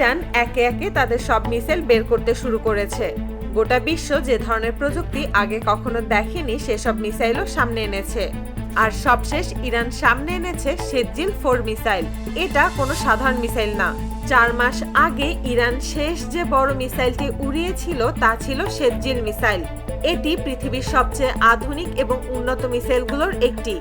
Iran একে একে তাদের সব মিসাইল বের করতে শুরু করেছে। গোটা বিশ্ব যে ধরনের প্রযুক্তি আগে কখনো দেখেনি সেসব মিসাইলও সামনে এনেছে। আর সবশেষ ইরান সামনে এনেছে শেরজিল-4 মিসাইল। এটা কোনো সাধারণ মিসাইল না। 4 মাস আগে ইরান শেষ যে বড় মিসাইলটি উড়িয়েছিল তা ছিল শেরজিল মিসাইল। এটি পৃথিবীর সবচেয়ে আধুনিক এবং উন্নত মিসাইলগুলোর একটি।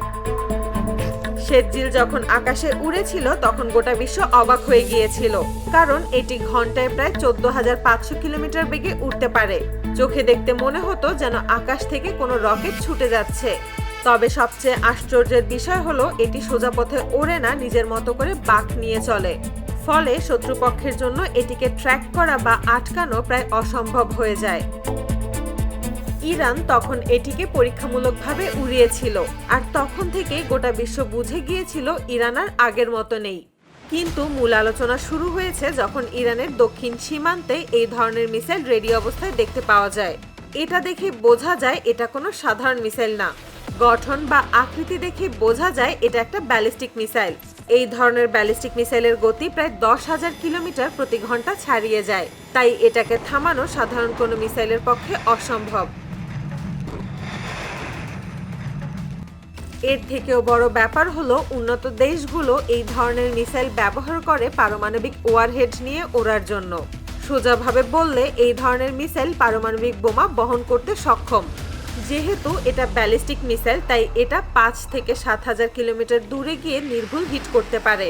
শেরজিল যখন আকাশে উড়েছিল তখন গোটা বিশ্ব অবাক হয়ে গিয়েছিল, কারণ এটি ঘন্টায় প্রায় 14,500 কিলোমিটার বেগে উড়তে পারে। চোখে দেখতে মনে হতো যেন আকাশ থেকে কোনো রকেট ছুটে যাচ্ছে। তবে সবচেয়ে আশ্চর্যের বিষয় হলো এটি সোজা পথে ওড়ে না, নিজের মতো করে বাঁক নিয়ে চলে। ফলে শত্রুপক্ষের জন্য এটিকে ট্র্যাক করা বা আটকানো প্রায় অসম্ভব হয়ে যায়। ইরান তখন এটিকে পরীক্ষামূলকভাবে উড়িয়েছিল, আর তখন থেকেই গোটা বিশ্ব বুঝে গিয়েছিল ইরান আর আগের মতো নেই। কিন্তু মূল আলোচনা শুরু হয়েছে যখন ইরানের দক্ষিণ সীমান্তে এই ধরনের মিসাইল রেডি অবস্থায় দেখতে পাওয়া যায়। এটা দেখে বোঝা যায় এটা কোনো সাধারণ মিসাইল না। গঠন বা আকৃতি দেখে বোঝা যায় এটা একটা ব্যালিস্টিক মিসাইল। এই ধরনের ব্যালিস্টিক মিসাইলের গতি প্রায় 10,000 কিলোমিটার প্রতি ঘন্টা ছাড়িয়ে যায়। তাই এটাকে থামানো সাধারণ কোনো মিসাইলের পক্ষে অসম্ভব। এর থেকেও বড় ব্যাপার হলো উন্নত দেশগুলো এই ধরনের মিসাইল ব্যবহার করে পারমাণবিক ওয়ারহেড নিয়ে ওড়ার জন্য। সোজাভাবে বললে এই ধরনের মিসাইল পারমাণবিক বোমা বহন করতে সক্ষম। যেহেতু এটা ব্যালিস্টিক মিসাইল তাই এটা 5 থেকে 7,000 কিলোমিটার দূরে গিয়ে নির্ভুল হিট করতে পারে।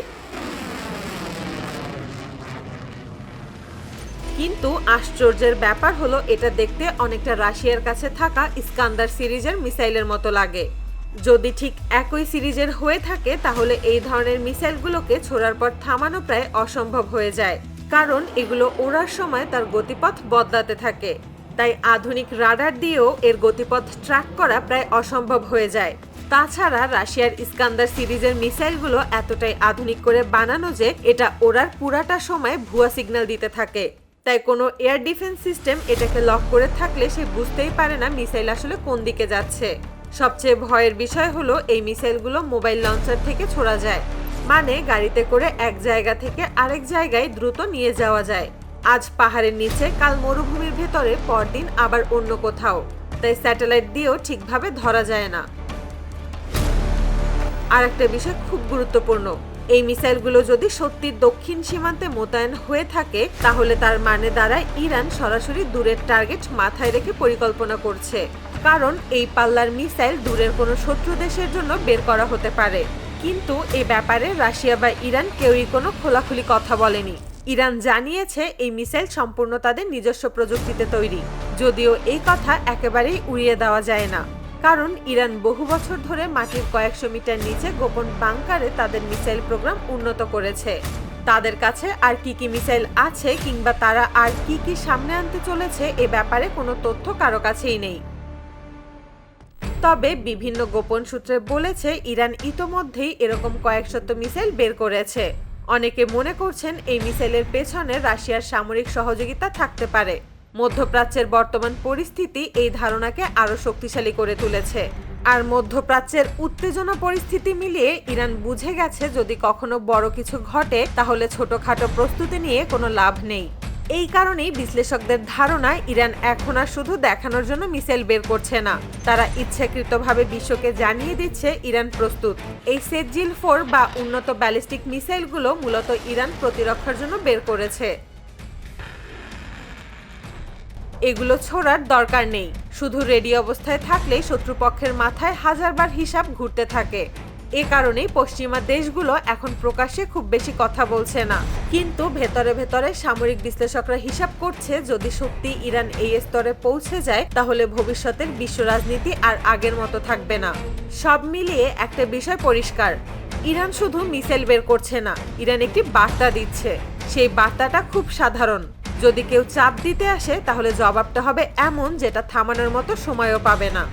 কিন্তু আশ্চর্যের ব্যাপার হলো এটা দেখতে অনেকটা রাশিয়ার কাছে থাকা ইস্কান্দার সিরিজের মিসাইলের মতো লাগে। যদি ঠিক একই সিরিজের হয়ে থাকে তাহলে এই ধরনের মিসাইলগুলোকে ছোড়ার পর থামানো প্রায় অসম্ভব হয়ে যায়, কারণ এগুলো ওড়ার সময় তার গতিপথ বদলাতে থাকে। তাই আধুনিক রাডার দিয়েও এর গতিপথ ট্র্যাক করা প্রায় অসম্ভব হয়ে যায়। তাছাড়া রাশিয়ার ইস্কান্দার সিরিজের মিসাইলগুলো এতটাই আধুনিক করে বানানো যে এটা ওড়ার পুরাটা সময় ভুয়া সিগন্যাল দিতে থাকে। তাই কোনো এয়ার ডিফেন্স সিস্টেম এটাকে লক করে থাকলে সে বুঝতেই পারে না মিসাইল আসলে কোন দিকে যাচ্ছে। সবচেয়ে ভয়ের বিষয় হলো এই মিসাইলগুলো মোবাইল লঞ্চার থেকে ছোড়া যায়, মানে গাড়িতে করে এক জায়গা থেকে আরেক জায়গায় দ্রুত নিয়ে যাওয়া যায়। আজ পাহাড়ের নিচে, কাল মরুভূমির ভেতরে, পরদিন আবার অন্য কোথাও। তাই স্যাটেলাইট দিয়েও ঠিকভাবে ধরা যায় না। আর একটা বিষয় খুব গুরুত্বপূর্ণ, এই মিসাইলগুলো যদি সত্যি দক্ষিণ সীমান্তে মোতায়েন হয়ে থাকে তাহলে তার মানে দাঁড়ায় ইরান সরাসরি দূরের টার্গেট মাথায় রেখে পরিকল্পনা করছে। কারণ এই পাল্লার মিসাইল দূরের কোনো শত্রু দেশের জন্য বের করা হতে পারে। কিন্তু এ ব্যাপারে রাশিয়া বা ইরান কেউই কোনো খোলাখুলি কথা বলেনি। ইরান জানিয়েছে এই মিসাইল সম্পূর্ণ তাদের নিজস্ব প্রযুক্তিতে তৈরি, যদিও এই কথা একেবারেই উড়িয়ে দেওয়া যায় না। কারণ ইরান বহু বছর ধরে মাটির কয়েকশো মিটার নিচে গোপন বাংকারে তাদের মিসাইল প্রোগ্রাম উন্নত করেছে। তাদের কাছে আর কি কি মিসাইল আছে কিংবা তারা আর কি কি সামনে আনতে চলেছে এ ব্যাপারে কোনো তথ্য কারো কাছেই নেই। তবে বিভিন্ন গোপন সূত্রে বলেছে ইরান ইতোমধ্যেই এরকম কয়েকশত মিসাইল বের করেছে। অনেকে মনে করছেন এই মিসাইলের পেছনে রাশিয়ার সামরিক সহযোগিতা থাকতে পারে। মধ্যপ্রাচ্যের বর্তমান পরিস্থিতি এই ধারণাকে আরো শক্তিশালী করে তুলেছে। আর মধ্যপ্রাচ্যের উত্তেজনা পরিস্থিতি মিলিয়ে ইরান বুঝে গেছে যদি কখনো বড় কিছু ঘটে তাহলে ছোটখাটো প্রস্তুতি নিয়ে কোনো লাভ নেই। এই কারণেই বিশ্লেষকদের ধারণা ইরান এখন আর শুধু দেখানোর জন্য মিসাইল বের করছে না, তারা ইচ্ছাকৃতভাবে বিশ্বকে জানিয়ে দিচ্ছে ইরান প্রস্তুত। এই শেরজিল-4 বা উন্নত ব্যালিস্টিক মিসাইলগুলো মূলত ইরান প্রতিরক্ষার জন্য বের করেছে। এগুলো ছোড়ার দরকার নেই, শুধু রেডি অবস্থায় থাকলেই শত্রুপক্ষের মাথায় হাজারবার হিসাব ঘুরতে থাকে। এ কারণেই পশ্চিমা দেশগুলো এখন প্রকাশ্যে খুব বেশি কথা বলছে না, কিন্তু ভেতরে ভেতরে সামরিক বিশ্লেষকরা হিসাব করছে যদি সত্যি ইরান এই স্তরে পৌঁছে যায় তাহলে ভবিষ্যতের বিশ্ব রাজনীতি আর আগের মতো থাকবে না। সব মিলিয়ে একটা বিষয় পরিষ্কার, ইরান শুধু মিসাইল বের করছে না, ইরান একটি বার্তা দিচ্ছে। সেই বার্তাটা খুব সাধারণ, যদি কেউ চাপ দিতে আসে তাহলে জবাবটা হবে এমন যেটা থামানোর মতো সময়ও পাবে না।